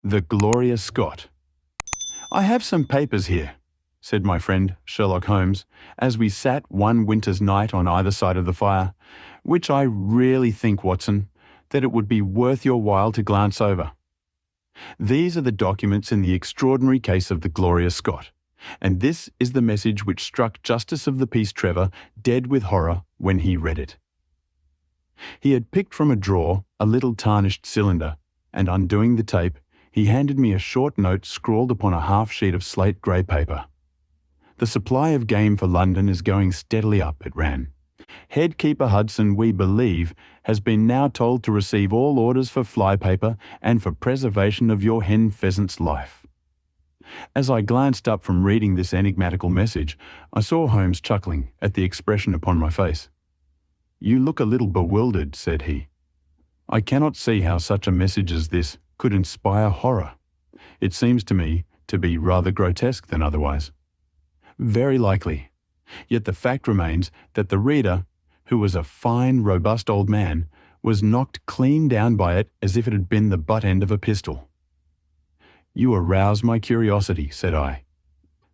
The Gloria Scott. "I have some papers here," said my friend Sherlock Holmes, as we sat one winter's night on either side of the fire, "which I really think, Watson, that it would be worth your while to glance over. These are the documents in the extraordinary case of the Gloria Scott, and this is the message which struck Justice of the Peace Trevor dead with horror when he read it." He had picked from a drawer a little tarnished cylinder, and undoing the tape, he handed me a short note scrawled upon a half sheet of slate grey paper. "The supply of game for London is going steadily up," it ran. "Head keeper Hudson, we believe, has been now told to receive all orders for flypaper and for preservation of your hen-pheasant's life." As I glanced up from reading this enigmatical message, I saw Holmes chuckling at the expression upon my face. "You look a little bewildered," said he. "I cannot see how such a message as this could inspire horror. It seems to me to be rather grotesque than otherwise." "Very likely. Yet the fact remains that the reader, who was a fine, robust old man, was knocked clean down by it as if it had been the butt end of a pistol." "You arouse my curiosity," said I.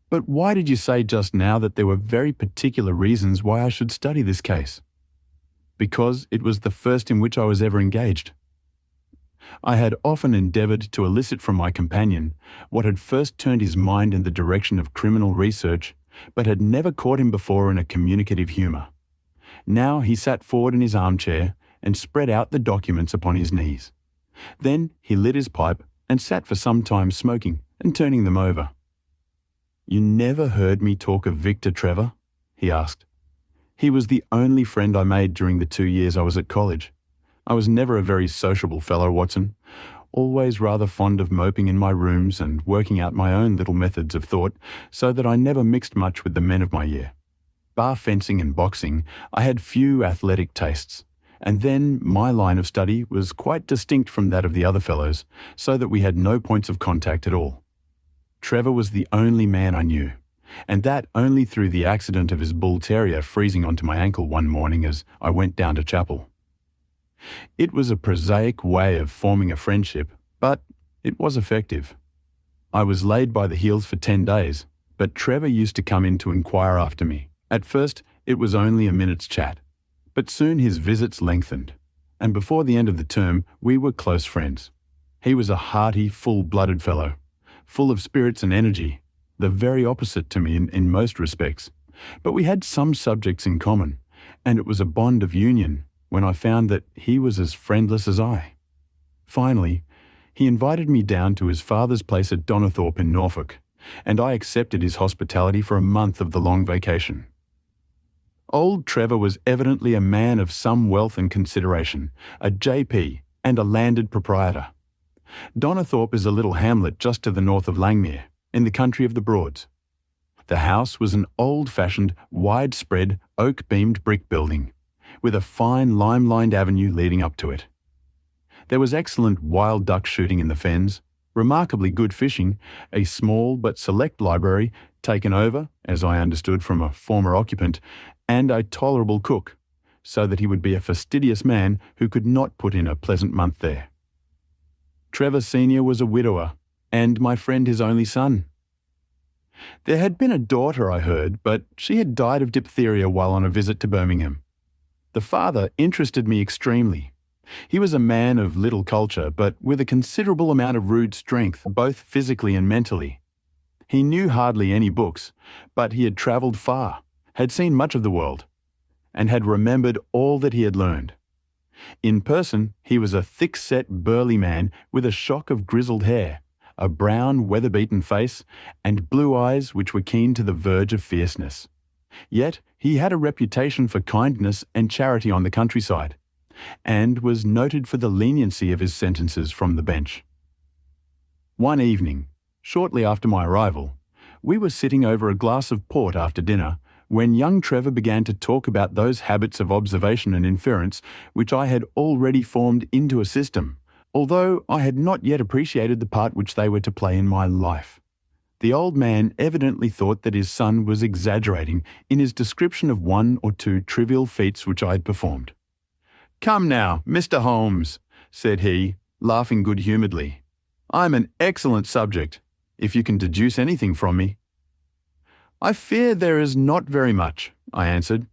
"But why did you say just now that there were very particular reasons why I should study this case?" "Because it was the first in which I was ever engaged." I had often endeavoured to elicit from my companion what had first turned his mind in the direction of criminal research, but had never caught him before in a communicative humour. Now he sat forward in his armchair and spread out the documents upon his knees. Then he lit his pipe and sat for some time smoking and turning them over. "You never heard me talk of Victor Trevor?" he asked. "He was the only friend I made during the 2 years I was at college. I was never a very sociable fellow, Watson, always rather fond of moping in my rooms and working out my own little methods of thought, so that I never mixed much with the men of my year. Bar fencing and boxing, I had few athletic tastes, and then my line of study was quite distinct from that of the other fellows, so that we had no points of contact at all. Trevor was the only man I knew, and that only through the accident of his bull terrier freezing onto my ankle one morning as I went down to chapel. It was a prosaic way of forming a friendship, but it was effective. I was laid by the heels for 10 days, but Trevor used to come in to inquire after me. At first, it was only a minute's chat, but soon his visits lengthened, and before the end of the term, we were close friends. He was a hearty, full-blooded fellow, full of spirits and energy, the very opposite to me in most respects, but we had some subjects in common, and it was a bond of union when I found that he was as friendless as I. Finally, he invited me down to his father's place at Donnithorpe in Norfolk, and I accepted his hospitality for a month of the long vacation. Old Trevor was evidently a man of some wealth and consideration, a J.P. and a landed proprietor. Donnithorpe is a little hamlet just to the north of Langmere, in the country of the Broads. The house was an old-fashioned, wide-spread, oak-beamed brick building, with a fine lime-lined avenue leading up to it. There was excellent wild duck shooting in the fens, remarkably good fishing, a small but select library taken over, as I understood from a former occupant, and a tolerable cook, so that he would be a fastidious man who could not put in a pleasant month there. Trevor Senior was a widower, and my friend his only son. There had been a daughter, I heard, but she had died of diphtheria while on a visit to Birmingham. The father interested me extremely. He was a man of little culture, but with a considerable amount of rude strength, both physically and mentally. He knew hardly any books, but he had travelled far, had seen much of the world, and had remembered all that he had learned. In person, he was a thick-set, burly man with a shock of grizzled hair, a brown, weather-beaten face, and blue eyes which were keen to the verge of fierceness. Yet he had a reputation for kindness and charity on the countryside, and was noted for the leniency of his sentences from the bench. One evening, shortly after my arrival, we were sitting over a glass of port after dinner, when young Trevor began to talk about those habits of observation and inference which I had already formed into a system, although I had not yet appreciated the part which they were to play in my life. The old man evidently thought that his son was exaggerating in his description of one or two trivial feats which I had performed. "Come now, Mr. Holmes," said he, laughing good-humouredly. I'm an excellent subject, if you can deduce anything from me. I fear there is not very much, I answered.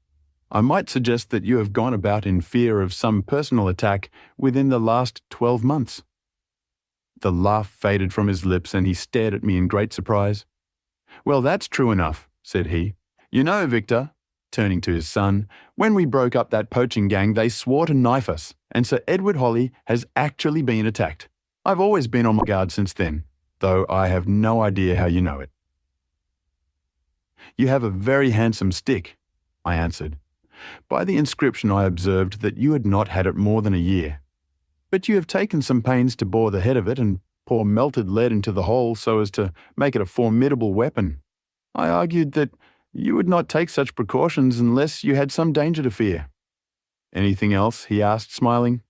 I might suggest that you have gone about in fear of some personal attack within the last 12 months. The laugh faded from his lips and he stared at me in great surprise. Well, that's true enough, said he. You know, Victor, turning to his son, when we broke up that poaching gang, they swore to knife us, and Sir Edward Holly has actually been attacked. I've always been on my guard since then, though I have no idea how you know it. You have a very handsome stick, I answered. By the inscription I observed that you had not had it more than a year. But you have taken some pains to bore the head of it and pour melted lead into the hole so as to make it a formidable weapon. I argued that you would not take such precautions unless you had some danger to fear. Anything else? He asked, smiling.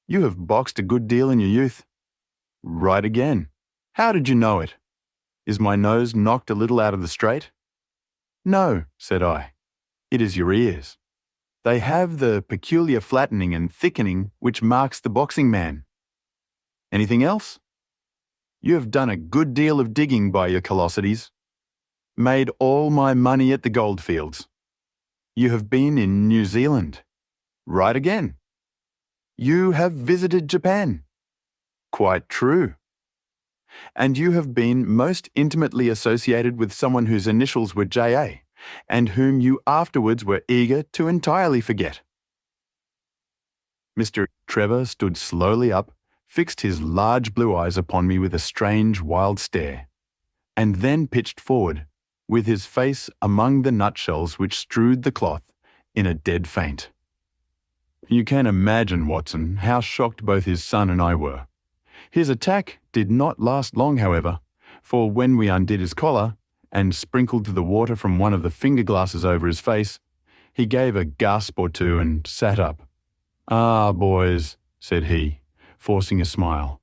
You have boxed a good deal in your youth. Right again. How did you know it? Is my nose knocked a little out of the straight? No, said I. It is your ears. They have the peculiar flattening and thickening which marks the boxing man. Anything else? You have done a good deal of digging by your callosities. Made all my money at the goldfields. You have been in New Zealand. Right again. You have visited Japan. Quite true. And you have been most intimately associated with someone whose initials were J.A., and whom you afterwards were eager to entirely forget. Mr. Trevor stood slowly up, fixed his large blue eyes upon me with a strange, wild stare, and then pitched forward, with his face among the nutshells which strewed the cloth, in a dead faint. You can imagine, Watson, how shocked both his son and I were. His attack did not last long, however, for when we undid his collar, and sprinkled the water from one of the finger-glasses over his face, he gave a gasp or two and sat up. Ah, boys, said he, forcing a smile.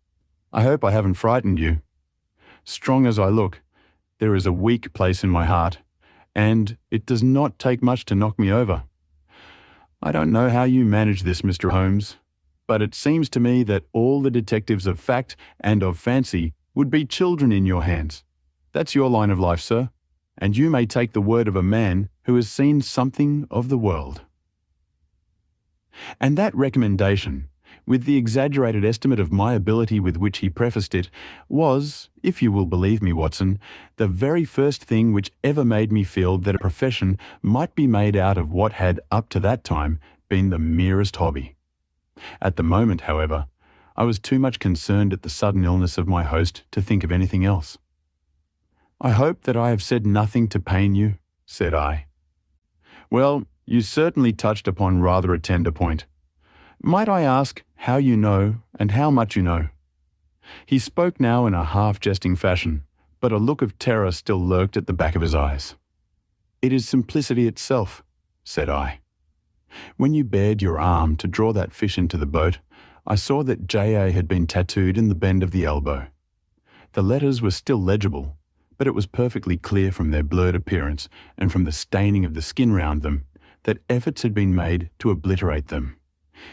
I hope I haven't frightened you. Strong as I look, there is a weak place in my heart, and it does not take much to knock me over. I don't know how you manage this, Mr. Holmes, but it seems to me that all the detectives of fact and of fancy would be children in your hands. That's your line of life, sir, and you may take the word of a man who has seen something of the world. And that recommendation, with the exaggerated estimate of my ability with which he prefaced it, was, if you will believe me, Watson, the very first thing which ever made me feel that a profession might be made out of what had, up to that time, been the merest hobby. At the moment, however, I was too much concerned at the sudden illness of my host to think of anything else. I hope that I have said nothing to pain you, said I. Well, you certainly touched upon rather a tender point. Might I ask how you know and how much you know? He spoke now in a half-jesting fashion, but a look of terror still lurked at the back of his eyes. It is simplicity itself, said I. When you bared your arm to draw that fish into the boat, I saw that J.A. had been tattooed in the bend of the elbow. The letters were still legible, but it was perfectly clear from their blurred appearance and from the staining of the skin round them that efforts had been made to obliterate them.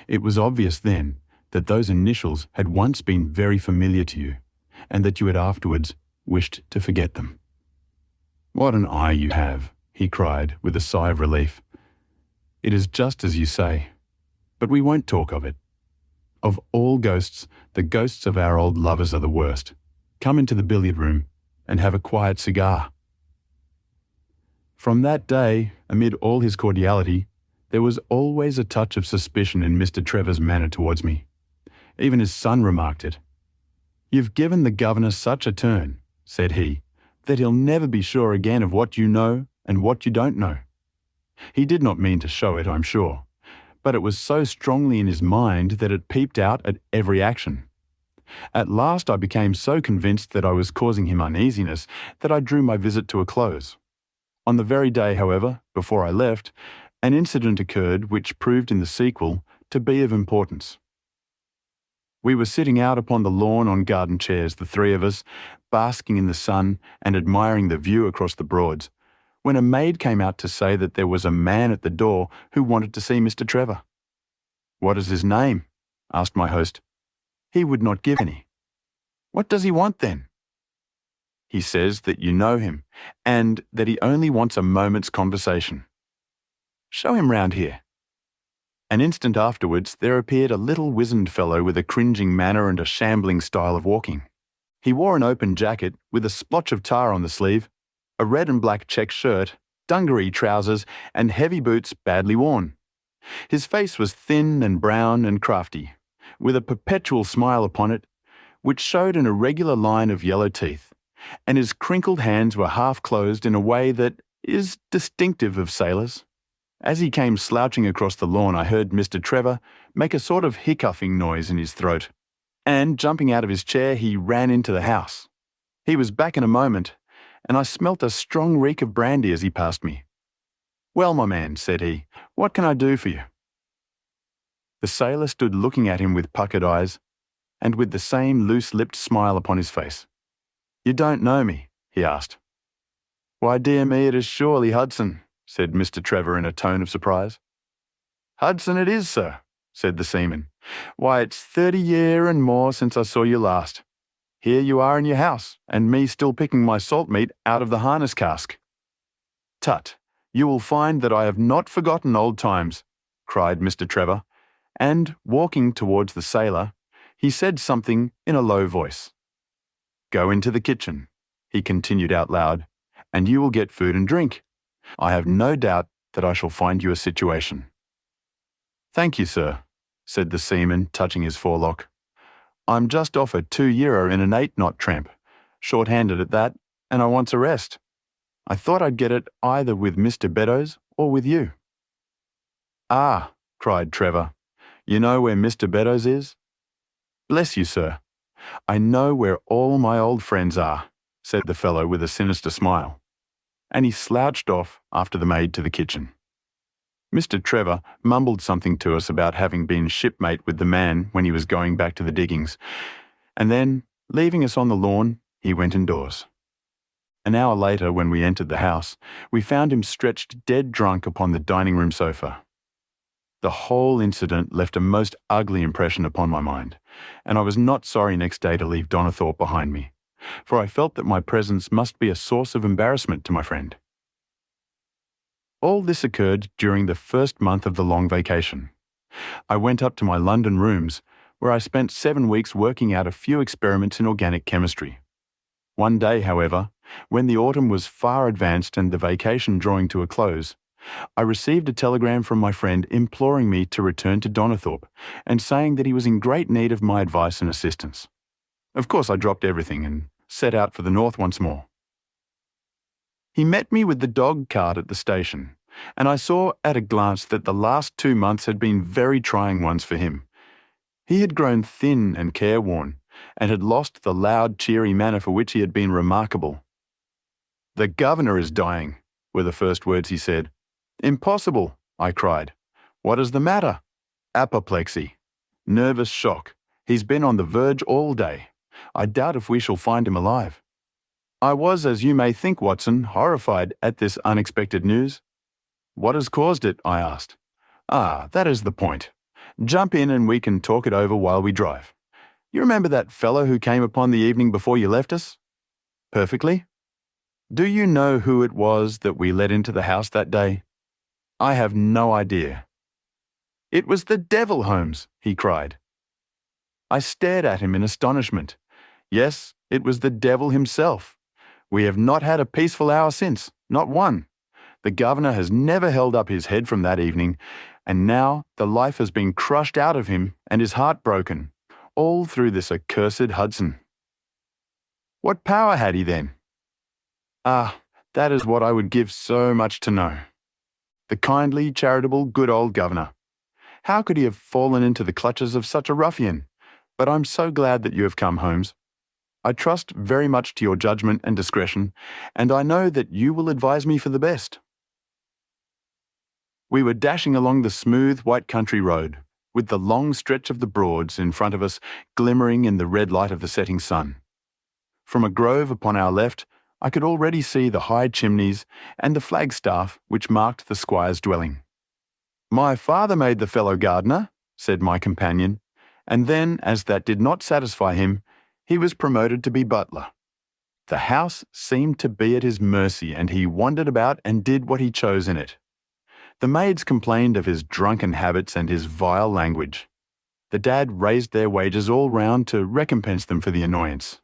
It was obvious then that those initials had once been very familiar to you, and that you had afterwards wished to forget them. What an eye you have, he cried with a sigh of relief. It is just as you say, but we won't talk of it. Of all ghosts, the ghosts of our old lovers are the worst. Come into the billiard room and have a quiet cigar. From that day, amid all his cordiality, there was always a touch of suspicion in Mr. Trevor's manner towards me. Even his son remarked it. You've given the governor such a turn, said he, that he'll never be sure again of what you know and what you don't know. He did not mean to show it, I'm sure, but it was so strongly in his mind that it peeped out at every action. At last I became so convinced that I was causing him uneasiness that I drew my visit to a close. On the very day, however, before I left, an incident occurred which proved in the sequel to be of importance. We were sitting out upon the lawn on garden chairs, the three of us, basking in the sun and admiring the view across the Broads, when a maid came out to say that there was a man at the door who wanted to see Mr. Trevor. "What is his name?" asked my host. He would not give any. What does he want then? He says that you know him, and that he only wants a moment's conversation. Show him round here. An instant afterwards, there appeared a little wizened fellow with a cringing manner and a shambling style of walking. He wore an open jacket with a splotch of tar on the sleeve, a red and black check shirt, dungaree trousers, and heavy boots badly worn. His face was thin and brown and crafty, with a perpetual smile upon it, which showed an irregular line of yellow teeth, and his crinkled hands were half closed in a way that is distinctive of sailors. As he came slouching across the lawn, I heard Mr. Trevor make a sort of hiccoughing noise in his throat, and jumping out of his chair, he ran into the house. He was back in a moment, and I smelt a strong reek of brandy as he passed me. "Well, my man," said he, "what can I do for you?" The sailor stood looking at him with puckered eyes, and with the same loose-lipped smile upon his face. "You don't know me?" he asked. "Why, dear me, it is surely Hudson," said Mr. Trevor in a tone of surprise. "Hudson it is, sir," said the seaman. "Why, it's 30 year and more since I saw you last. Here you are in your house, and me still picking my salt meat out of the harness cask." "Tut, you will find that I have not forgotten old times," cried Mr. Trevor, and, walking towards the sailor, he said something in a low voice. "Go into the kitchen," he continued out loud, "and you will get food and drink. I have no doubt that I shall find you a situation." "Thank you, sir," said the seaman, touching his forelock. "I'm just off a 2-year in an 8-knot tramp, short-handed at that, and I wants a rest. I thought I'd get it either with Mr. Beddoes or with you." "Ah," cried Trevor, "you know where Mr. Beddoes is?" "Bless you, sir, I know where all my old friends are," said the fellow with a sinister smile, and he slouched off after the maid to the kitchen. Mr. Trevor mumbled something to us about having been shipmate with the man when he was going back to the diggings, and then, leaving us on the lawn, he went indoors. An hour later, when we entered the house, we found him stretched dead drunk upon the dining-room sofa. The whole incident left a most ugly impression upon my mind, and I was not sorry next day to leave Donathorpe behind me, for I felt that my presence must be a source of embarrassment to my friend. All this occurred during the first month of the long vacation. I went up to my London rooms, where I spent 7 weeks working out a few experiments in organic chemistry. One day, however, when the autumn was far advanced and the vacation drawing to a close, I received a telegram from my friend imploring me to return to Donathorpe and saying that he was in great need of my advice and assistance. Of course, I dropped everything and set out for the north once more. He met me with the dog cart at the station, and I saw at a glance that the last 2 months had been very trying ones for him. He had grown thin and careworn, and had lost the loud, cheery manner for which he had been remarkable. "The governor is dying," were the first words he said. "Impossible," I cried. "What is the matter?" "Apoplexy. Nervous shock. He's been on the verge all day. I doubt if we shall find him alive." I was, as you may think, Watson, horrified at this unexpected news. "What has caused it?" I asked. "Ah, that is the point. Jump in and we can talk it over while we drive. You remember that fellow who came upon the evening before you left us?" "Perfectly." "Do you know who it was that we let into the house that day?" "I have no idea." "It was the devil, Holmes," he cried. I stared at him in astonishment. Yes, it was the devil himself. We have not had a peaceful hour since, not one. The governor has never held up his head from that evening, and now the life has been crushed out of him and his heart broken, all through this accursed Hudson. What power had he then? Ah, that is what I would give so much to know. The kindly, charitable, good old governor. How could he have fallen into the clutches of such a ruffian? But I'm so glad that you have come, Holmes. I trust very much to your judgment and discretion, and I know that you will advise me for the best. We were dashing along the smooth, white country road, with the long stretch of the Broads in front of us glimmering in the red light of the setting sun. From a grove upon our left, I could already see the high chimneys and the flagstaff which marked the squire's dwelling. "My father made the fellow gardener," said my companion, and then, as that did not satisfy him, He was promoted to be butler. The house seemed to be at his mercy, and he wandered about and did what he chose in it. The maids complained of his drunken habits and his vile language. The dad raised their wages all round to recompense them for the annoyance.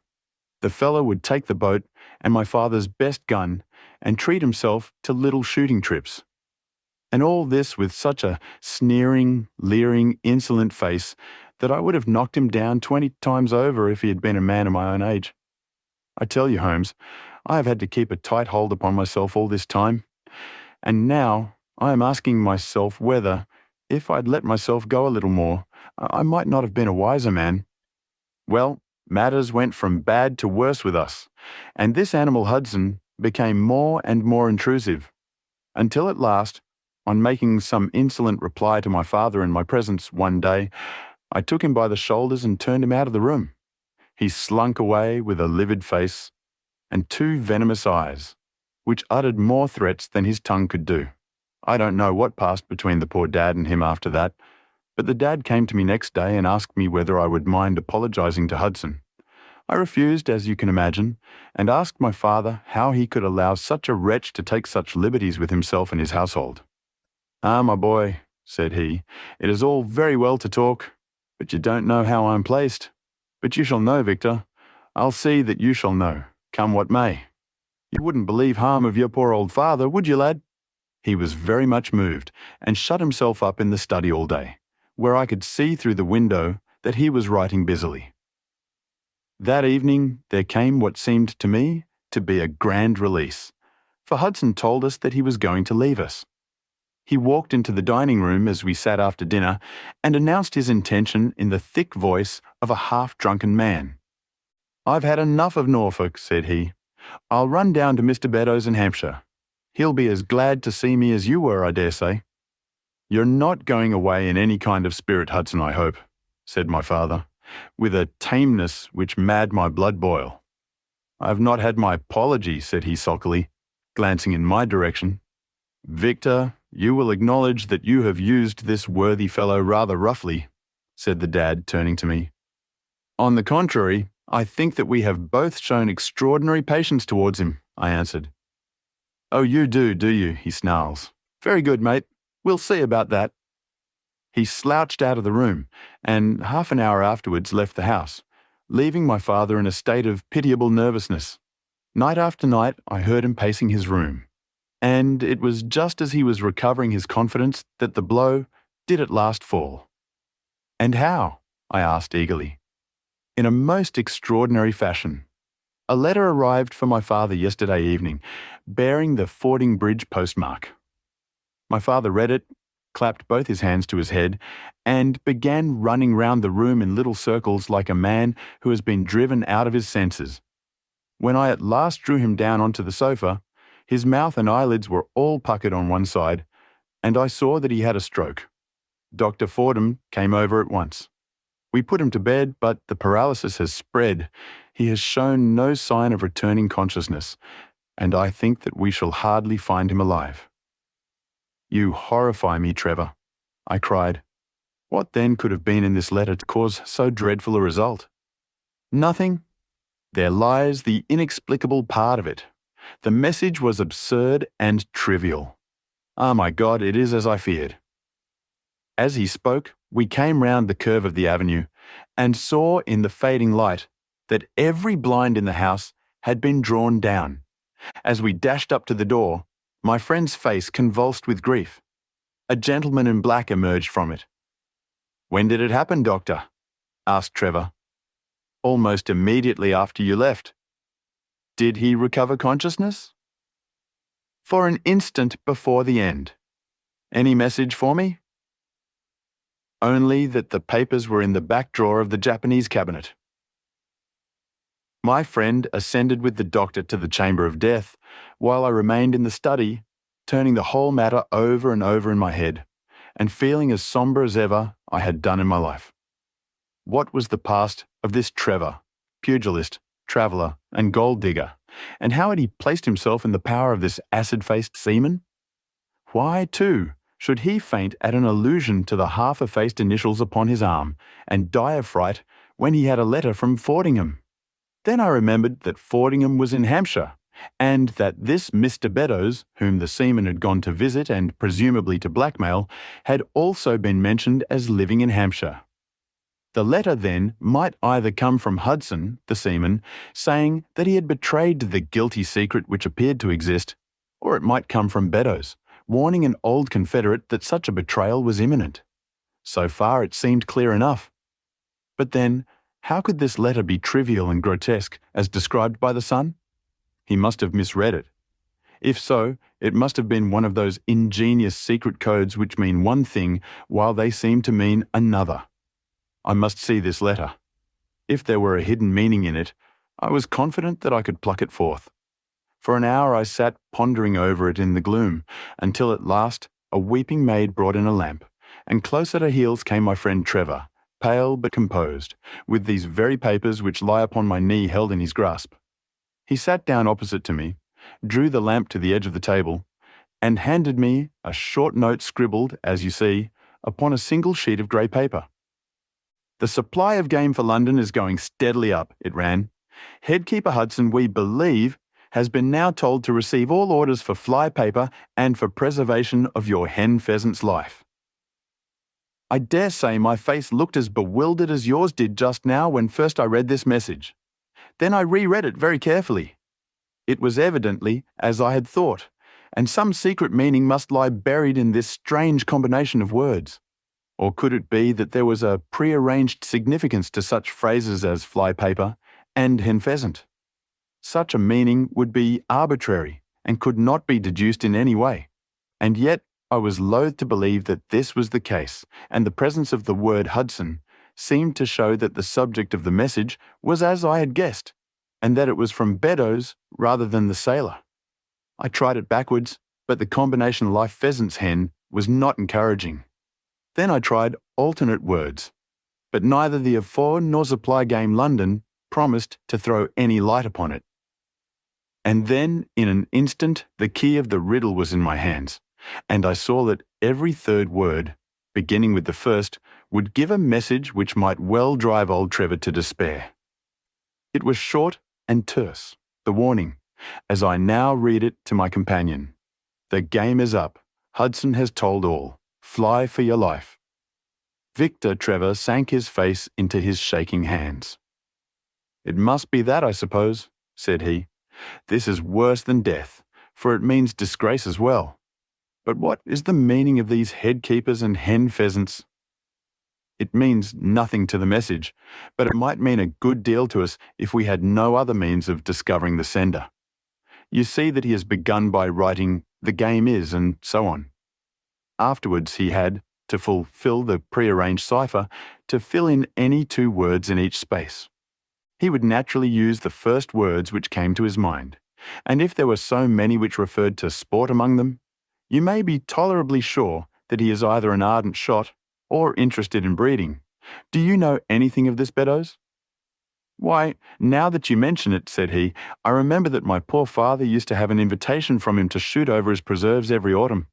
The fellow would take the boat and my father's best gun and treat himself to little shooting trips. And all this with such a sneering, leering, insolent face that I would have knocked him down 20 times over if he had been a man of my own age. I tell you, Holmes, I have had to keep a tight hold upon myself all this time, and now I am asking myself whether, if I'd let myself go a little more, I might not have been a wiser man. Well, matters went from bad to worse with us, and this animal Hudson became more and more intrusive, until at last, on making some insolent reply to my father in my presence one day, I took him by the shoulders and turned him out of the room. He slunk away with a livid face and 2 venomous eyes, which uttered more threats than his tongue could do. I don't know what passed between the poor dad and him after that, but the dad came to me next day and asked me whether I would mind apologizing to Hudson. I refused, as you can imagine, and asked my father how he could allow such a wretch to take such liberties with himself and his household. "Ah, my boy," said he, "it is all very well to talk, but you don't know how I'm placed. But you shall know, Victor. I'll see that you shall know, come what may. You wouldn't believe harm of your poor old father, would you, lad?" He was very much moved, and shut himself up in the study all day, where I could see through the window that he was writing busily. That evening there came what seemed to me to be a grand release, for Hudson told us that he was going to leave us. He walked into the dining room as we sat after dinner and announced his intention in the thick voice of a half-drunken man. "I've had enough of Norfolk," said he. "I'll run down to Mr. Beddoes in Hampshire. He'll be as glad to see me as you were, I dare say." "You're not going away in any kind of spirit, Hudson, I hope," said my father, with a tameness which made my blood boil. "I have not had my apology," said he sulkily, glancing in my direction. "Victor, you will acknowledge that you have used this worthy fellow rather roughly," said the dad, turning to me. "On the contrary, I think that we have both shown extraordinary patience towards him," I answered. "Oh, you do you?" he snarls. "Very good, mate. We'll see about that." He slouched out of the room, and half an hour afterwards left the house, leaving my father in a state of pitiable nervousness. Night after night I heard him pacing his room, and it was just as he was recovering his confidence that the blow did at last fall. "And how?" I asked eagerly. "In a most extraordinary fashion. A letter arrived for my father yesterday evening, bearing the Fording Bridge postmark." My father read it, clapped both his hands to his head, and began running round the room in little circles like a man who has been driven out of his senses. When I at last drew him down onto the sofa, his mouth and eyelids were all puckered on one side, and I saw that he had a stroke. Dr. Fordham came over at once. We put him to bed, but the paralysis has spread. He has shown no sign of returning consciousness, and I think that we shall hardly find him alive. "You horrify me, Trevor," I cried. "What then could have been in this letter to cause so dreadful a result?" "Nothing. There lies the inexplicable part of it. The message was absurd and trivial. Ah, my God, it is as I feared." As he spoke, we came round the curve of the avenue and saw in the fading light that every blind in the house had been drawn down. As we dashed up to the door, my friend's face convulsed with grief. A gentleman in black emerged from it. "When did it happen, Doctor?" asked Trevor. "Almost immediately after you left." "Did he recover consciousness?" "For an instant before the end." "Any message for me?" "Only that the papers were in the back drawer of the Japanese cabinet." My friend ascended with the doctor to the chamber of death, while I remained in the study, turning the whole matter over and over in my head, and feeling as sombre as ever I had done in my life. What was the past of this Trevor, pugilist, traveller, and gold digger, and how had he placed himself in the power of this acid-faced seaman? Why, too, should he faint at an allusion to the half-effaced initials upon his arm, and die of fright when he had a letter from Fordingham? Then I remembered that Fordingham was in Hampshire, and that this Mr. Beddoes, whom the seaman had gone to visit and presumably to blackmail, had also been mentioned as living in Hampshire. The letter, then, might either come from Hudson, the seaman, saying that he had betrayed the guilty secret which appeared to exist, or it might come from Beddoes, warning an old confederate that such a betrayal was imminent. So far it seemed clear enough. But then, how could this letter be trivial and grotesque as described by the son? He must have misread it. If so, it must have been one of those ingenious secret codes which mean one thing while they seem to mean another. I must see this letter. If there were a hidden meaning in it, I was confident that I could pluck it forth. For an hour I sat pondering over it in the gloom, until at last a weeping maid brought in a lamp, and close at her heels came my friend Trevor, pale but composed, with these very papers which lie upon my knee held in his grasp. He sat down opposite to me, drew the lamp to the edge of the table, and handed me a short note scribbled, as you see, upon a single sheet of grey paper. "The supply of game for London is going steadily up," it ran. "Headkeeper Hudson, we believe, has been now told to receive all orders for fly paper and for preservation of your hen-pheasant's life." I dare say my face looked as bewildered as yours did just now when first I read this message. Then I reread it very carefully. It was evidently as I had thought, and some secret meaning must lie buried in this strange combination of words. Or could it be that there was a prearranged significance to such phrases as fly paper and hen-pheasant? Such a meaning would be arbitrary and could not be deduced in any way. And yet I was loath to believe that this was the case, and the presence of the word Hudson seemed to show that the subject of the message was as I had guessed, and that it was from Beddoes rather than the sailor. I tried it backwards, but the combination life pheasant's hen was not encouraging. Then I tried alternate words, but neither the afore nor supply game London promised to throw any light upon it. And then, in an instant, the key of the riddle was in my hands, and I saw that every third word, beginning with the first, would give a message which might well drive old Trevor to despair. It was short and terse, the warning, as I now read it to my companion. "The game is up. Hudson has told all. Fly for your life." Victor Trevor sank his face into his shaking hands. "It must be that, I suppose," said he. "This is worse than death, for it means disgrace as well. But what is the meaning of these head-keepers and hen-pheasants?" It means nothing to the message, but it might mean a good deal to us if we had no other means of discovering the sender. You see that he has begun by writing, "The game is," and so on. Afterwards he had, to fulfill the prearranged cipher, to fill in any two words in each space. He would naturally use the first words which came to his mind, and if there were so many which referred to sport among them, you may be tolerably sure that he is either an ardent shot or interested in breeding. Do you know anything of this, Beddoes? "Why, now that you mention it," said he, "I remember that my poor father used to have an invitation from him to shoot over his preserves every autumn."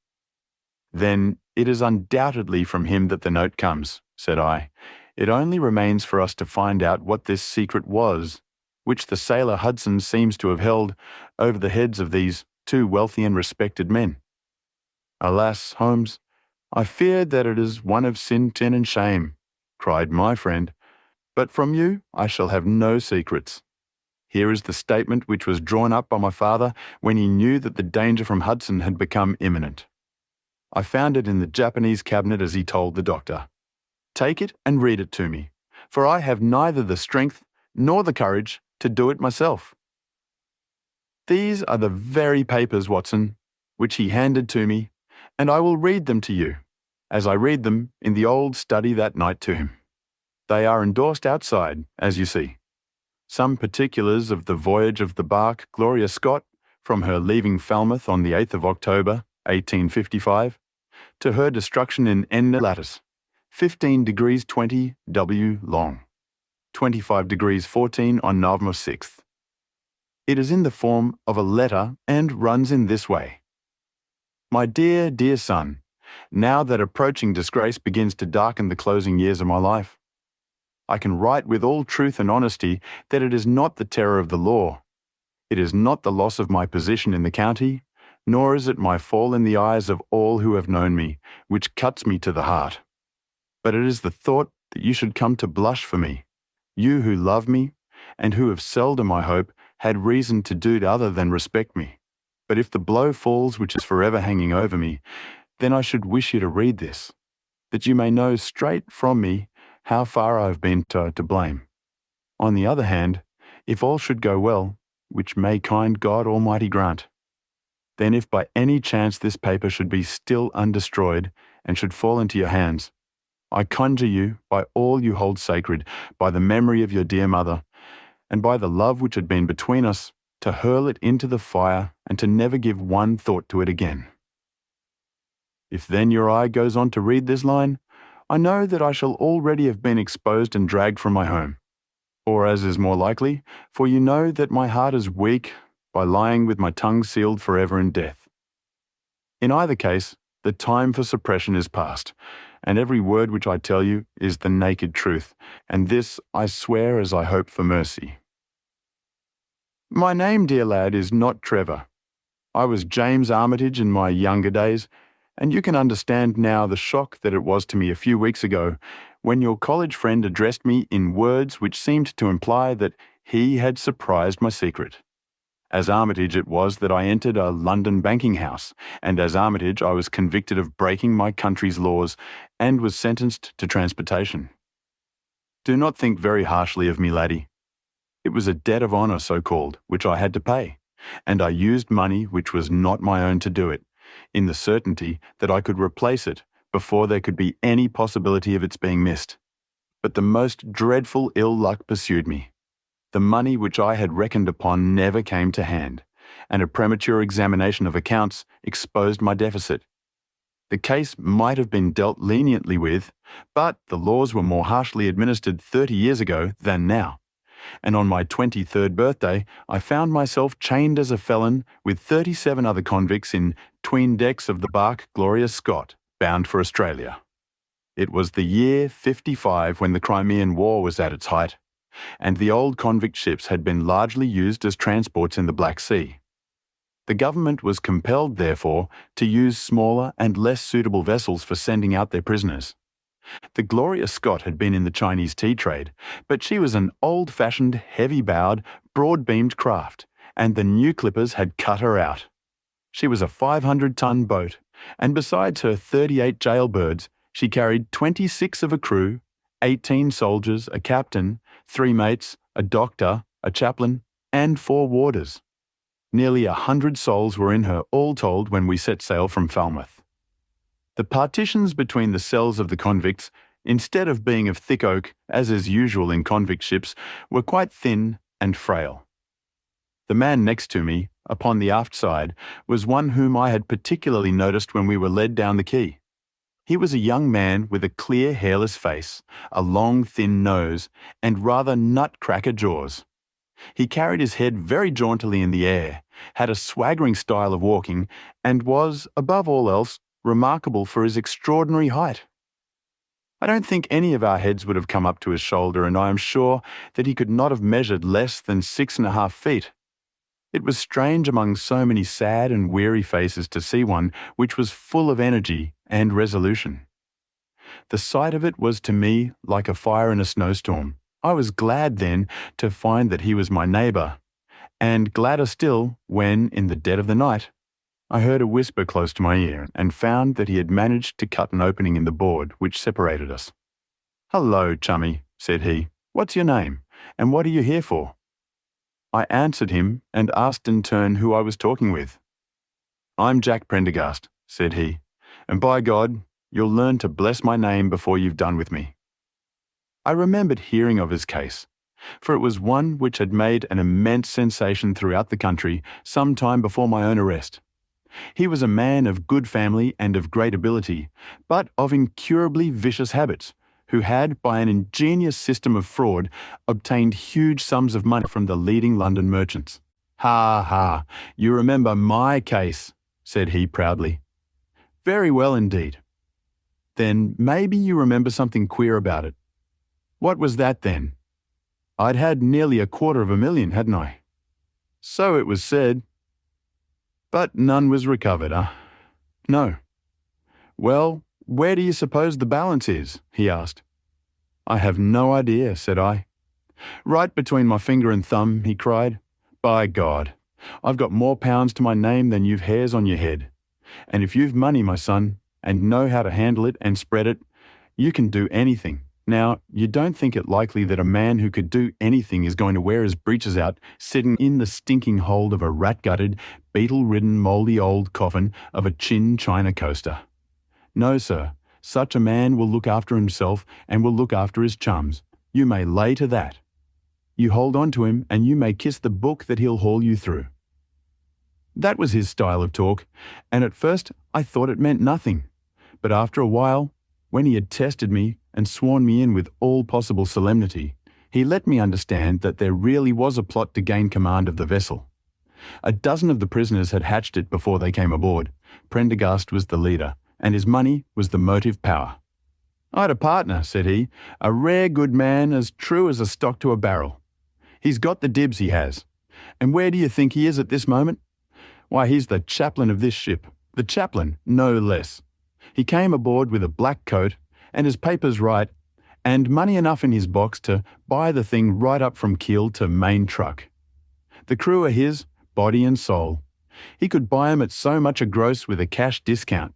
"Then it is undoubtedly from him that the note comes," said I. "It only remains for us to find out what this secret was, which the sailor Hudson seems to have held over the heads of these two wealthy and respected men. Alas, Holmes, I fear that it is one of sin and shame," cried my friend. "But from you I shall have no secrets. Here is the statement which was drawn up by my father when he knew that the danger from Hudson had become imminent. I found it in the Japanese cabinet as he told the doctor. Take it and read it to me, for I have neither the strength nor the courage to do it myself." These are the very papers, Watson, which he handed to me, and I will read them to you, as I read them in the old study that night to him. They are endorsed outside, as you see. Some particulars of the voyage of the bark Gloria Scott from her leaving Falmouth on the 8th of October, 1855, to her destruction in Enda Lattice, 15 degrees 20 W long, 25 degrees 14 on November 6th. It is in the form of a letter and runs in this way. "My dear, dear son, now that approaching disgrace begins to darken the closing years of my life, I can write with all truth and honesty that it is not the terror of the law. It is not the loss of my position in the county, nor is it my fall in the eyes of all who have known me, which cuts me to the heart. But it is the thought that you should come to blush for me, you who love me, and who have seldom, I hope, had reason to do other than respect me. But if the blow falls which is forever hanging over me, then I should wish you to read this, that you may know straight from me how far I have been to blame. On the other hand, if all should go well, which may kind God Almighty grant, then if by any chance this paper should be still undestroyed and should fall into your hands, I conjure you, by all you hold sacred, by the memory of your dear mother, and by the love which had been between us, to hurl it into the fire and to never give one thought to it again. If then your eye goes on to read this line, I know that I shall already have been exposed and dragged from my home. Or, as is more likely, for you know that my heart is weak by lying with my tongue sealed forever in death. In either case, the time for suppression is past, and every word which I tell you is the naked truth, and this I swear as I hope for mercy. My name, dear lad, is not Trevor. I was James Armitage in my younger days, and you can understand now the shock that it was to me a few weeks ago when your college friend addressed me in words which seemed to imply that he had surprised my secret. As Armitage it was that I entered a London banking house, and as Armitage I was convicted of breaking my country's laws and was sentenced to transportation. Do not think very harshly of me, laddie. It was a debt of honour, so-called, which I had to pay, and I used money which was not my own to do it, in the certainty that I could replace it before there could be any possibility of its being missed. But the most dreadful ill luck pursued me. The money which I had reckoned upon never came to hand, and a premature examination of accounts exposed my deficit. The case might have been dealt leniently with, but the laws were more harshly administered 30 years ago than now, and on my 23rd birthday I found myself chained as a felon with 37 other convicts in 'tween decks of the barque Gloria Scott, bound for Australia. It was the year 55 when the Crimean War was at its height, and the old convict ships had been largely used as transports in the Black Sea. The government was compelled, therefore, to use smaller and less suitable vessels for sending out their prisoners. The Gloria Scott had been in the Chinese tea trade, but she was an old-fashioned, heavy-bowed, broad-beamed craft, and the new clippers had cut her out. She was a 500-ton boat, and besides her 38 jailbirds, she carried 26 of a crew, 18 soldiers, a captain, 3 mates, a doctor, a chaplain, and 4 warders. Nearly 100 souls were in her, all told, when we set sail from Falmouth. The partitions between the cells of the convicts, instead of being of thick oak, as is usual in convict ships, were quite thin and frail. The man next to me, upon the aft side, was one whom I had particularly noticed when we were led down the quay. He was a young man with a clear, hairless face, a long, thin nose, and rather nutcracker jaws. He carried his head very jauntily in the air, had a swaggering style of walking, and was, above all else, remarkable for his extraordinary height. I don't think any of our heads would have come up to his shoulder, and I am sure that he could not have measured less than 6.5 feet. It was strange among so many sad and weary faces to see one which was full of energy and resolution. The sight of it was to me like a fire in a snowstorm. I was glad then to find that he was my neighbour, and gladder still when, in the dead of the night, I heard a whisper close to my ear and found that he had managed to cut an opening in the board which separated us. "Hello, chummy," said he. "What's your name, and what are you here for?" I answered him and asked in turn who I was talking with. "I'm Jack Prendergast," said he, "and by God, you'll learn to bless my name before you've done with me." I remembered hearing of his case, for it was one which had made an immense sensation throughout the country some time before my own arrest. He was a man of good family and of great ability, but of incurably vicious habits, who had, by an ingenious system of fraud, obtained huge sums of money from the leading London merchants. "Ha, ha, you remember my case," said he proudly. "Very well indeed. Then maybe you remember something queer about it." What was that then? I'd had nearly $250,000, hadn't I? So it was said. But none was recovered, huh? No. Well, where do you suppose the balance is? He asked. I have no idea, said I. Right between my finger and thumb, he cried. By God, I've got more pounds to my name than you've hairs on your head. And if you've money, my son, and know how to handle it and spread it, you can do anything. Now, you don't think it likely that a man who could do anything is going to wear his breeches out, sitting in the stinking hold of a rat-gutted, beetle-ridden, mouldy old coffin of a China coaster. No, sir, such a man will look after himself and will look after his chums. You may lay to that. You hold on to him and you may kiss the book that he'll haul you through. That was his style of talk, and at first I thought it meant nothing. But after a while, when he had tested me and sworn me in with all possible solemnity, he let me understand that there really was a plot to gain command of the vessel. A dozen of the prisoners had hatched it before they came aboard. Prendergast was the leader, and his money was the motive power. I'd a partner, said he, a rare good man, as true as a stock to a barrel. He's got the dibs, he has. And where do you think he is at this moment? Why, he's the chaplain of this ship. The chaplain, no less. He came aboard with a black coat, and his papers right, and money enough in his box to buy the thing right up from keel to main truck. The crew are his, body and soul. He could buy 'em at so much a gross with a cash discount,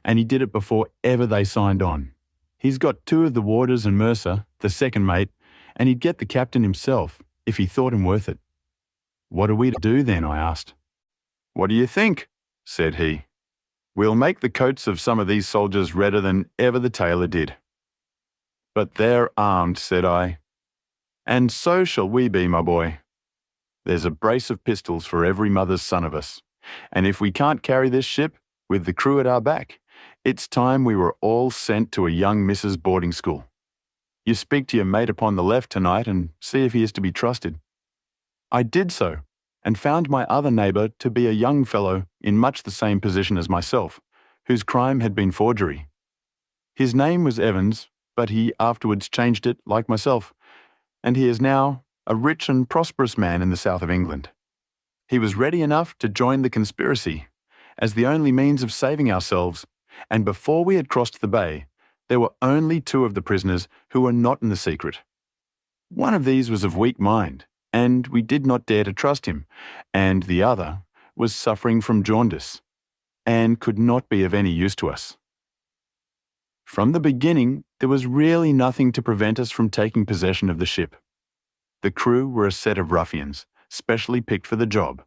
and he did it before ever they signed on. He's got 2 of the warders and Mercer, the second mate, and he'd get the captain himself, if he thought him worth it. What are we to do then? I asked. What do you think? Said he. We'll make the coats of some of these soldiers redder than ever the tailor did. But they're armed, said I. And so shall we be, my boy. There's a brace of pistols for every mother's son of us, and if we can't carry this ship, with the crew at our back, it's time we were all sent to a young Mrs. boarding school. You speak to your mate upon the left tonight and see if he is to be trusted. I did so, and found my other neighbour to be a young fellow in much the same position as myself, whose crime had been forgery. His name was Evans, but he afterwards changed it like myself, and he is now a rich and prosperous man in the south of England. He was ready enough to join the conspiracy, as the only means of saving ourselves, and before we had crossed the bay, there were only 2 of the prisoners who were not in the secret. One of these was of weak mind, and we did not dare to trust him, and the other was suffering from jaundice, and could not be of any use to us. From the beginning, there was really nothing to prevent us from taking possession of the ship. The crew were a set of ruffians, specially picked for the job.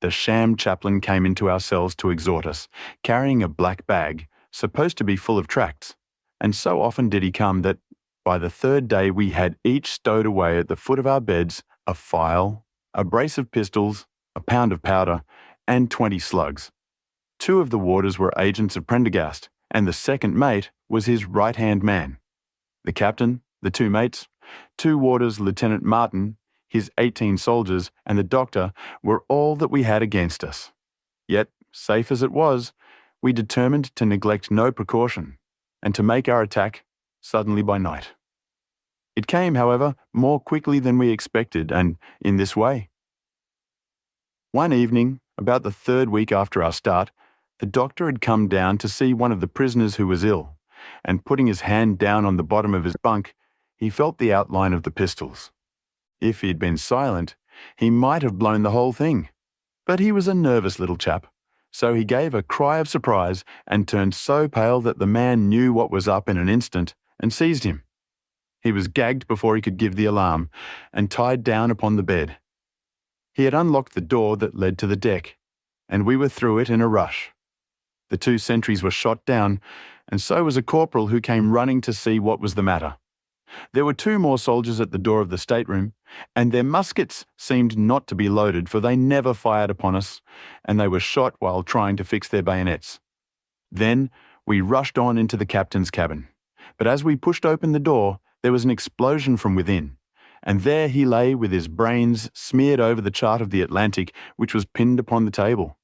The sham chaplain came into our cells to exhort us, carrying a black bag, supposed to be full of tracts, and so often did he come that by the 3rd day we had each stowed away at the foot of our beds a file, a brace of pistols, a pound of powder, and 20 slugs. 2 of the warders were agents of Prendergast, and the second mate was his right-hand man. The captain, the 2 mates, 2 warders, Lieutenant Martin, his 18 soldiers, and the doctor were all that we had against us. Yet, safe as it was, we determined to neglect no precaution, and to make our attack suddenly by night. It came, however, more quickly than we expected, and in this way. One evening, about the 3rd week after our start, the doctor had come down to see one of the prisoners who was ill, and putting his hand down on the bottom of his bunk, he felt the outline of the pistols. If he had been silent, he might have blown the whole thing. But he was a nervous little chap, so he gave a cry of surprise and turned so pale that the man knew what was up in an instant and seized him. He was gagged before he could give the alarm and tied down upon the bed. He had unlocked the door that led to the deck, and we were through it in a rush. The 2 sentries were shot down, and so was a corporal who came running to see what was the matter. There were 2 more soldiers at the door of the stateroom, and their muskets seemed not to be loaded, for they never fired upon us, and they were shot while trying to fix their bayonets. Then we rushed on into the captain's cabin, but as we pushed open the door, there was an explosion from within, and there he lay with his brains smeared over the chart of the Atlantic, which was pinned upon the table,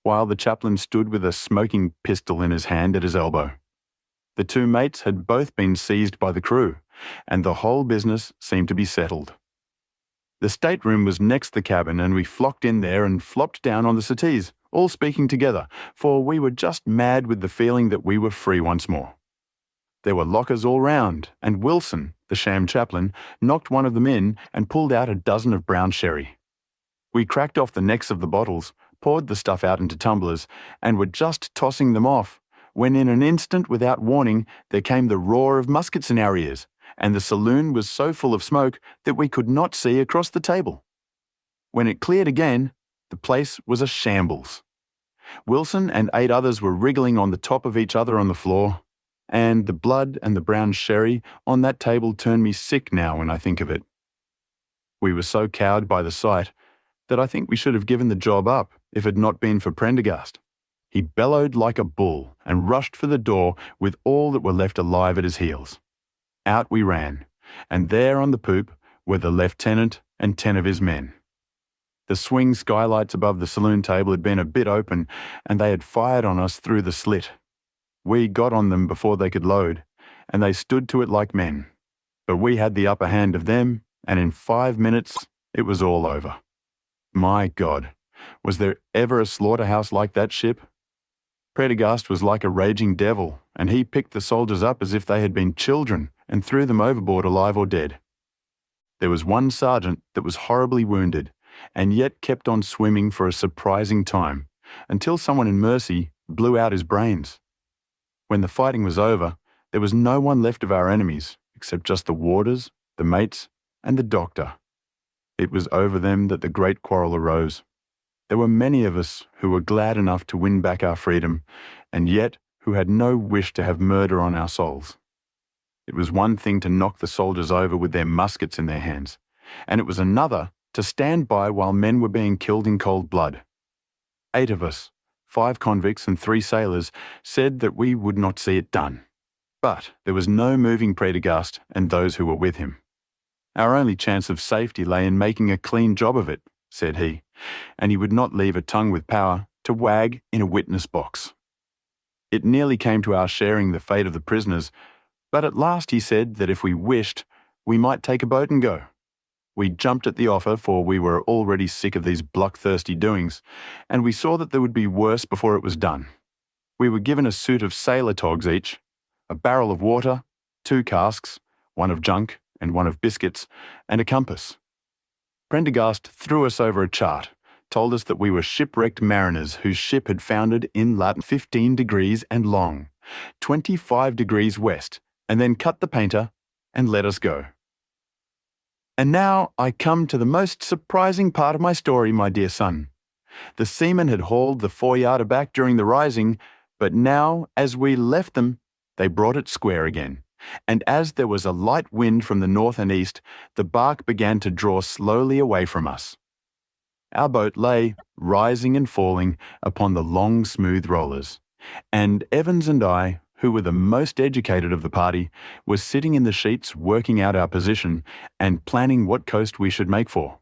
while the chaplain stood with a smoking pistol in his hand at his elbow. The two mates had both been seized by the crew, and the whole business seemed to be settled. The stateroom was next the cabin, and we flocked in there and flopped down on the settees, all speaking together, for we were just mad with the feeling that we were free once more. There were lockers all round, and Wilson, the sham chaplain, knocked one of them in and pulled out a dozen of brown sherry. We cracked off the necks of the bottles, poured the stuff out into tumblers, and were just tossing them off, when in an instant, without warning, there came the roar of muskets in our ears, and the saloon was so full of smoke that we could not see across the table. When it cleared again, the place was a shambles. Wilson and 8 others were wriggling on the top of each other on the floor, and the blood and the brown sherry on that table turn me sick now when I think of it. We were so cowed by the sight that I think we should have given the job up if it had not been for Prendergast. He bellowed like a bull and rushed for the door with all that were left alive at his heels. Out we ran, and there on the poop were the lieutenant and 10 of his men. The swing skylights above the saloon table had been a bit open, and they had fired on us through the slit. We got on them before they could load, and they stood to it like men. But we had the upper hand of them, and in 5 minutes it was all over. My God, was there ever a slaughterhouse like that ship? Prendergast was like a raging devil, and he picked the soldiers up as if they had been children and threw them overboard alive or dead. There was one sergeant that was horribly wounded, and yet kept on swimming for a surprising time, until someone in mercy blew out his brains. When the fighting was over, there was no one left of our enemies, except just the warders, the mates, and the doctor. It was over them that the great quarrel arose. There were many of us who were glad enough to win back our freedom, and yet who had no wish to have murder on our souls. It was one thing to knock the soldiers over with their muskets in their hands, and it was another to stand by while men were being killed in cold blood. 8 of us, 5 convicts and 3 sailors, said that we would not see it done. But there was no moving Prendergast and those who were with him. Our only chance of safety lay in making a clean job of it, said he, and he would not leave a tongue with power to wag in a witness box. It nearly came to our sharing the fate of the prisoners, but at last he said that if we wished, we might take a boat and go. We jumped at the offer, for we were already sick of these bloodthirsty doings, and we saw that there would be worse before it was done. We were given a suit of sailor togs each, a barrel of water, 2 casks, one of junk and one of biscuits, and a compass. Prendergast threw us over a chart, told us that we were shipwrecked mariners whose ship had foundered in lat 15 degrees and long, 25 degrees west, and then cut the painter and let us go. And now I come to the most surprising part of my story, my dear son. The seamen had hauled the foreyard aback during the rising, but now, as we left them, they brought it square again. And as there was a light wind from the north and east, the bark began to draw slowly away from us. Our boat lay, rising and falling, upon the long, smooth rollers, and Evans and I, who were the most educated of the party, were sitting in the sheets working out our position and planning what coast we should make for.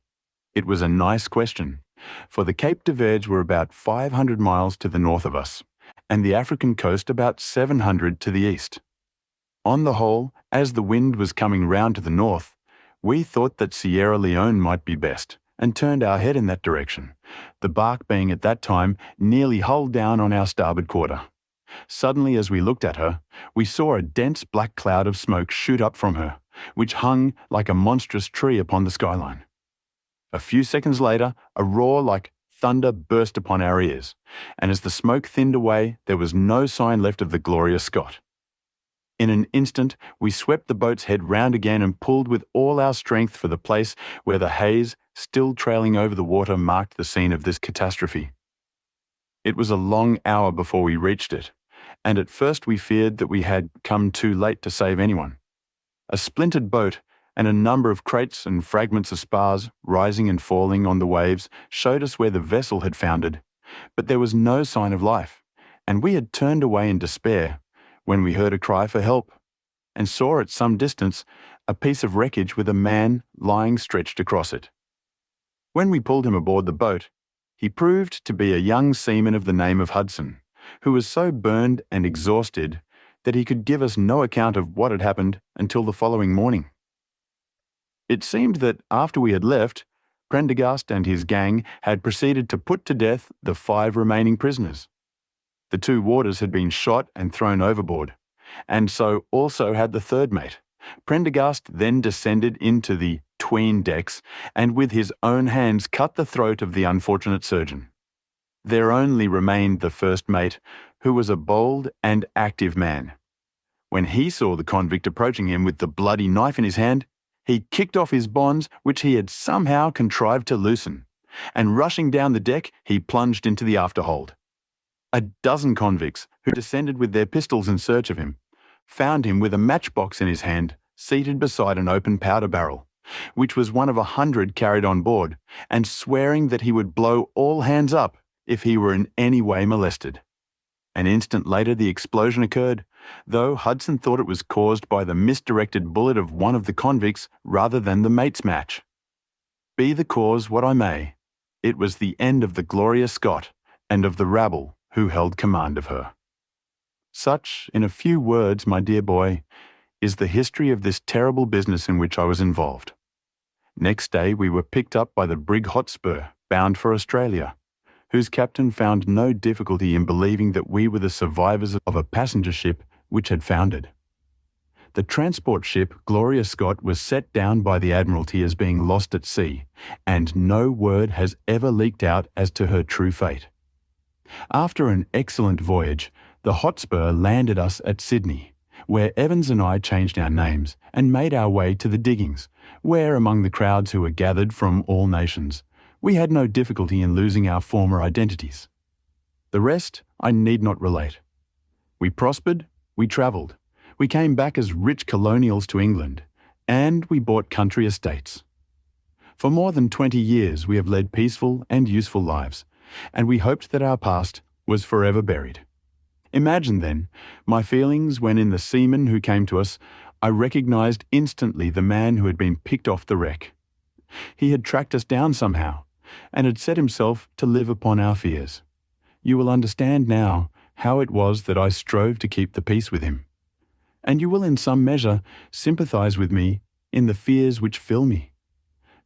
It was a nice question, for the Cape de Verds were about 500 miles to the north of us, and the African coast about 700 to the east. On the whole, as the wind was coming round to the north, we thought that Sierra Leone might be best, and turned our head in that direction, the bark being at that time nearly hull down on our starboard quarter. Suddenly, as we looked at her, we saw a dense black cloud of smoke shoot up from her, which hung like a monstrous tree upon the skyline. A few seconds later, a roar like thunder burst upon our ears, and as the smoke thinned away, there was no sign left of the Gloria Scott. In an instant, we swept the boat's head round again and pulled with all our strength for the place where the haze, still trailing over the water, marked the scene of this catastrophe. It was a long hour before we reached it, and at first we feared that we had come too late to save anyone. A splintered boat and a number of crates and fragments of spars rising and falling on the waves showed us where the vessel had foundered, but there was no sign of life, and we had turned away in despair when we heard a cry for help, and saw at some distance a piece of wreckage with a man lying stretched across it. When we pulled him aboard the boat, he proved to be a young seaman of the name of Hudson, who was so burned and exhausted that he could give us no account of what had happened until the following morning. It seemed that after we had left, Prendergast and his gang had proceeded to put to death the 5 remaining prisoners. The 2 warders had been shot and thrown overboard, and so also had the 3rd mate. Prendergast then descended into the 'tween decks and with his own hands cut the throat of the unfortunate surgeon. There only remained the 1st mate, who was a bold and active man. When he saw the convict approaching him with the bloody knife in his hand, he kicked off his bonds, which he had somehow contrived to loosen, and rushing down the deck, he plunged into the afterhold. A dozen convicts, who descended with their pistols in search of him, found him with a matchbox in his hand, seated beside an open powder barrel, which was one of 100 carried on board, and swearing that he would blow all hands up if he were in any way molested. An instant later the explosion occurred, though Hudson thought it was caused by the misdirected bullet of one of the convicts rather than the mate's match. Be the cause what I may, it was the end of the Gloria Scott and of the rabble who held command of her. Such, in a few words, my dear boy, is the history of this terrible business in which I was involved. Next day we were picked up by the brig Hotspur, bound for Australia, whose captain found no difficulty in believing that we were the survivors of a passenger ship which had foundered. The transport ship Gloria Scott was set down by the Admiralty as being lost at sea, and no word has ever leaked out as to her true fate. After an excellent voyage, the Hotspur landed us at Sydney, where Evans and I changed our names and made our way to the diggings, where, among the crowds who were gathered from all nations, we had no difficulty in losing our former identities. The rest I need not relate. We prospered, we travelled, we came back as rich colonials to England, and we bought country estates. For more than 20 years we have led peaceful and useful lives, and we hoped that our past was forever buried. Imagine, then, my feelings when in the seamen who came to us, I recognised instantly the man who had been picked off the wreck. He had tracked us down somehow, and had set himself to live upon our fears. You will understand now how it was that I strove to keep the peace with him, and you will in some measure sympathise with me in the fears which fill me,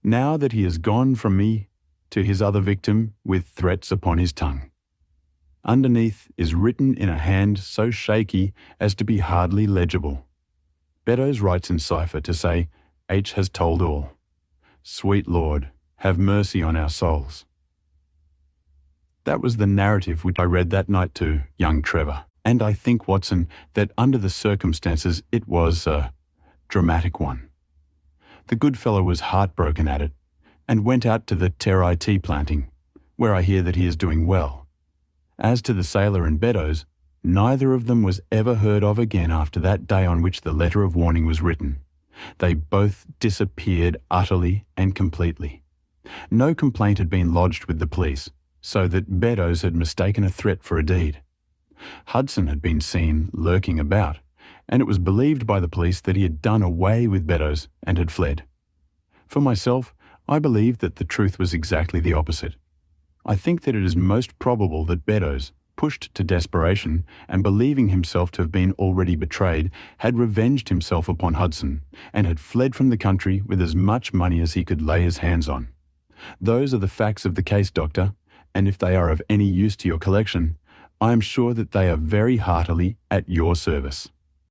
now that he has gone from me to his other victim with threats upon his tongue. Underneath is written in a hand so shaky as to be hardly legible. Beddoes writes in cipher to say, H has told all. Sweet Lord, have mercy on our souls. That was the narrative which I read that night to young Trevor, and I think, Watson, that under the circumstances it was a dramatic one. The good fellow was heartbroken at it, and went out to the Terrai tea planting, where I hear that he is doing well. As to the sailor and Beddoes, neither of them was ever heard of again after that day on which the letter of warning was written. They both disappeared utterly and completely. No complaint had been lodged with the police, so that Beddoes had mistaken a threat for a deed. Hudson had been seen lurking about, and it was believed by the police that he had done away with Beddoes and had fled. For myself, I believe that the truth was exactly the opposite. I think that it is most probable that Beddoes, pushed to desperation and believing himself to have been already betrayed, had revenged himself upon Hudson and had fled from the country with as much money as he could lay his hands on. Those are the facts of the case, Doctor, and if they are of any use to your collection, I am sure that they are very heartily at your service.